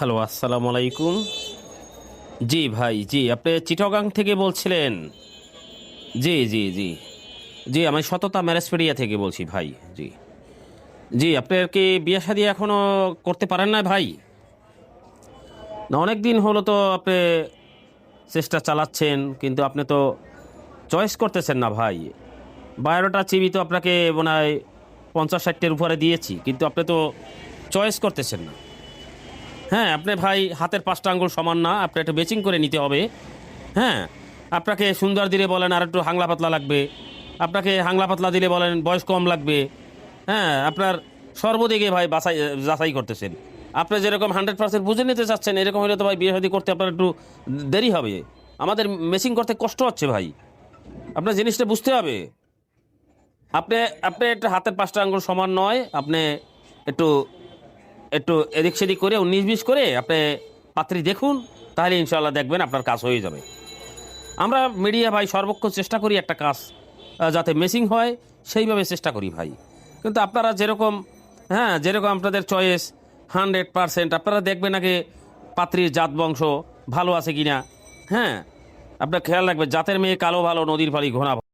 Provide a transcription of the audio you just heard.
Hello, আসসালামু আলাইকুম। জি ভাই, জি আপনি চিটাগাং থেকে বলছিলেন? জি জি জি জি, আমি সততা ম্যারেজপেডিয়া থেকে বলছি ভাই। জি জি, আপনার কি বিয়ে শাদী এখনো করতে পারেন না ভাই? না, অনেক দিন হলো তো আপনি চেষ্টা চালাচ্ছেন, কিন্তু আপনি তো চয়েস করতেছেন না ভাই। বায়োডাটা চিবি তো আপনাকে মনে হয় 50-60-এর উপরে দিয়েছি, কিন্তু আপনি তো চয়েস করতেছেন না। হ্যাঁ, আপনি ভাই হাতের 5টা আঙ্গুল সমান না, আপনি একটু বেচিং করে নিতে হবে। হ্যাঁ, আপনাকে সুন্দর দিলে বলেন আর একটু হাংলা পাতলা লাগবে, আপনাকে হাংলা পাতলা দিলে বলেন বয়স কম লাগবে। হ্যাঁ, আপনার সর্বদিকে ভাই যাচাই করতেছেন। আপনি যেরকম 100% বুঝে নিতে চাচ্ছেন, এরকম হলে তো ভাই বিয়ে শাদী করতে আপনার একটু দেরি হবে। আমাদের মেচিং করতে কষ্ট হচ্ছে ভাই, আপনার জিনিসটা বুঝতে হবে। আপনি আপনি একটু হাতের 5টা আঙ্গুল সমান নয়, আপনি একটু একটু এদিক সেদিক করে 19-20 করে আপনি পাত্রী দেখুন, তাহলে ইনশাল্লাহ দেখবেন আপনার কাজ হয়ে যাবে। আমরা মিডিয়া ভাই সর্বক্ষণ চেষ্টা করি একটা কাজ যাতে মেসিং হয়, সেইভাবে চেষ্টা করি ভাই। কিন্তু আপনারা যেরকম, হ্যাঁ যেরকম আপনাদের চয়েস 100%, আপনারা দেখবেন আগে পাত্রীর জাত বংশ ভালো আছে কিনা। হ্যাঁ, আপনার খেয়াল রাখবেন, জাতের মেয়ে কালো ভালো, নদীর পানি ঘোনা ভালো।